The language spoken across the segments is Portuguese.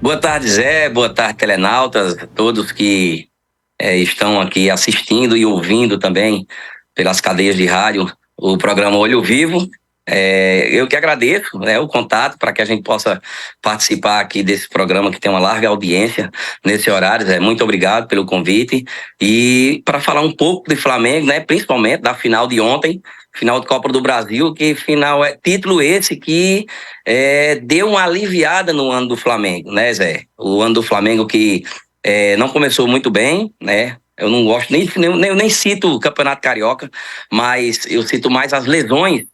Boa tarde, Zé. Boa tarde, telenautas, todos que estão aqui assistindo e ouvindo também pelas cadeias de rádio o programa Olho Vivo. Eu que agradeço, né, o contato para que a gente possa participar aqui desse programa que tem uma larga audiência nesse horário. Zé, muito obrigado pelo convite. E para falar um pouco de Flamengo, né, principalmente da final de ontem, final de Copa do Brasil, que final é título esse que deu uma aliviada no ano do Flamengo, né, Zé? O ano do Flamengo que não começou muito bem, né? Eu não gosto nem cito o Campeonato Carioca, mas eu cito mais as lesões,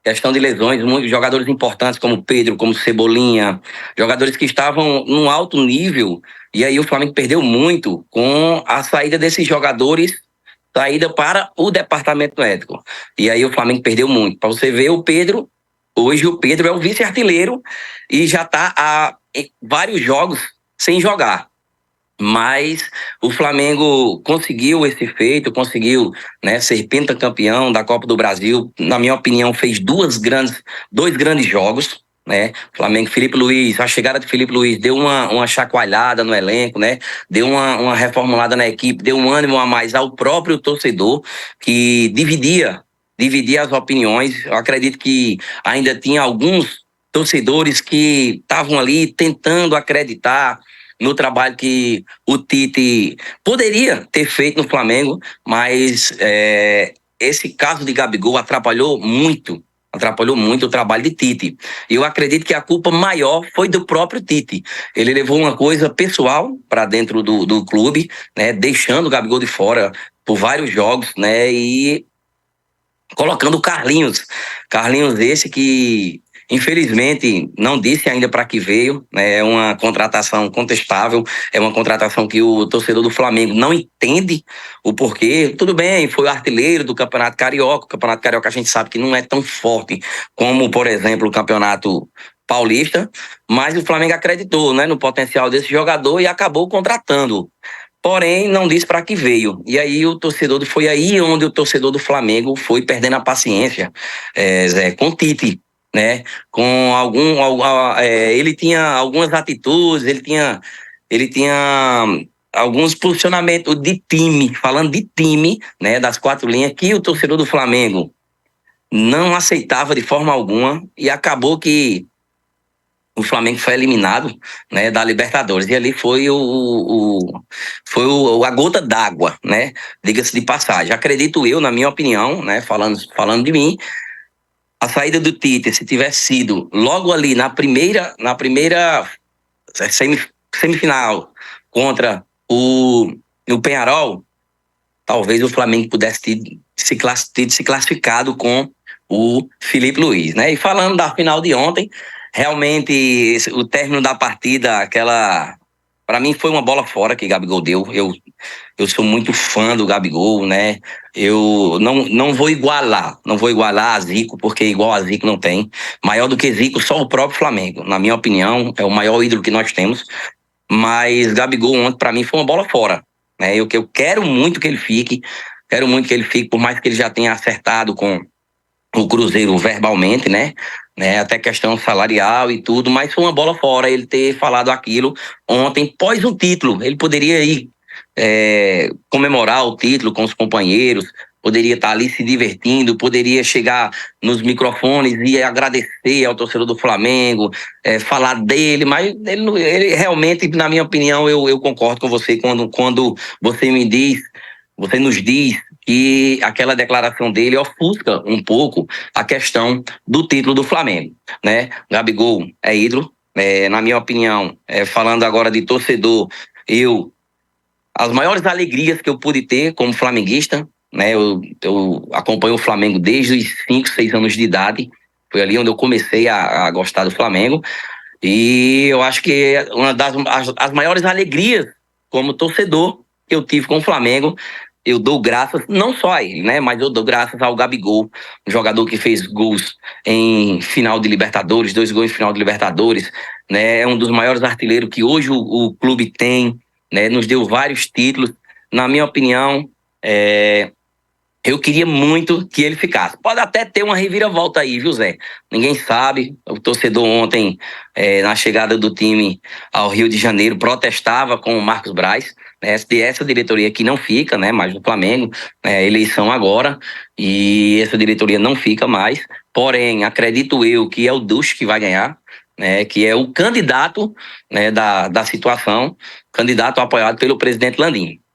questão de lesões, muitos jogadores importantes como Pedro, como Cebolinha, jogadores que estavam num alto nível, e aí o Flamengo perdeu muito com a saída desses jogadores, saída para o departamento médico. E aí o Flamengo perdeu muito. Para você ver, hoje o Pedro é o vice-artilheiro e já está há vários jogos sem jogar. Mas o Flamengo conseguiu esse feito, conseguiu, né, ser pentacampeão da Copa do Brasil. Na minha opinião, fez dois grandes jogos, né? Flamengo, Felipe Luiz, a chegada de Felipe Luiz deu uma chacoalhada no elenco, né? Deu uma reformulada na equipe, deu um ânimo a mais ao próprio torcedor que dividia as opiniões. Eu acredito que ainda tinha alguns torcedores que estavam ali tentando acreditar no trabalho que o Tite poderia ter feito no Flamengo, mas esse caso de Gabigol atrapalhou muito o trabalho de Tite. Eu acredito que a culpa maior foi do próprio Tite. Ele levou uma coisa pessoal para dentro do clube, né, deixando o Gabigol de fora por vários jogos, né, e colocando o Carlinhos. Carlinhos esse que, infelizmente, não disse ainda para que veio, né? É uma contratação contestável, é uma contratação que o torcedor do Flamengo não entende o porquê. Tudo bem, foi o artilheiro do Campeonato Carioca. O Campeonato Carioca a gente sabe que não é tão forte como, por exemplo, o Campeonato Paulista, mas o Flamengo acreditou, né, no potencial desse jogador e acabou contratando. Porém, não disse para que veio. E aí foi aí onde o torcedor do Flamengo foi perdendo a paciência, Zé, com o Tite, né? Ele tinha algumas atitudes, ele tinha alguns posicionamentos de time, falando de time, né, das quatro linhas, que o torcedor do Flamengo não aceitava de forma alguma e acabou que o Flamengo foi eliminado, né, da Libertadores. E ali a gota d'água, né? Diga-se de passagem. Acredito eu, na minha opinião, né, falando de mim, a saída do Tite, se tivesse sido logo ali na primeira semifinal contra o Penharol, talvez o Flamengo pudesse ter se classificado com o Felipe Luiz, né? E falando da final de ontem, realmente o término da partida, para mim foi uma bola fora que Gabigol deu. Eu sou muito fã do Gabigol, né? Eu não vou igualar a Zico, porque igual a Zico não tem. Maior do que Zico, só o próprio Flamengo. Na minha opinião, é o maior ídolo que nós temos. Mas Gabigol ontem, para mim, foi uma bola fora. Né? Eu quero muito que ele fique, por mais que ele já tenha acertado com o Cruzeiro verbalmente, né? Até questão salarial e tudo, mas foi uma bola fora ele ter falado aquilo ontem, pós o título. Ele poderia ir comemorar o título com os companheiros, poderia estar ali se divertindo, poderia chegar nos microfones e agradecer ao torcedor do Flamengo, falar dele, mas ele realmente, na minha opinião, eu concordo com você quando você nos diz que aquela declaração dele ofusca um pouco a questão do título do Flamengo, né? Gabigol é ídolo, na minha opinião, falando agora de torcedor, as maiores alegrias que eu pude ter como flamenguista, né? Eu acompanho o Flamengo desde os 5, 6 anos de idade. Foi ali onde eu comecei a gostar do Flamengo. E eu acho que uma as maiores alegrias como torcedor que eu tive com o Flamengo, eu dou graças, não só a ele, né? Mas eu dou graças ao Gabigol, um jogador que fez gols em final de Libertadores, 2 gols em final de Libertadores, né? É um dos maiores artilheiros que hoje o clube tem, né? Nos deu vários títulos. Na minha opinião, Eu queria muito que ele ficasse. Pode até ter uma reviravolta aí, viu, Zé? Ninguém sabe. O torcedor ontem, na chegada do time ao Rio de Janeiro, protestava com o Marcos Braz. Essa diretoria que não fica, né? Mais no Flamengo, eleição agora, e essa diretoria não fica mais. Porém, acredito eu que é o Dusch que vai ganhar, né? Que é o candidato, né, da situação, candidato apoiado pelo presidente Landim.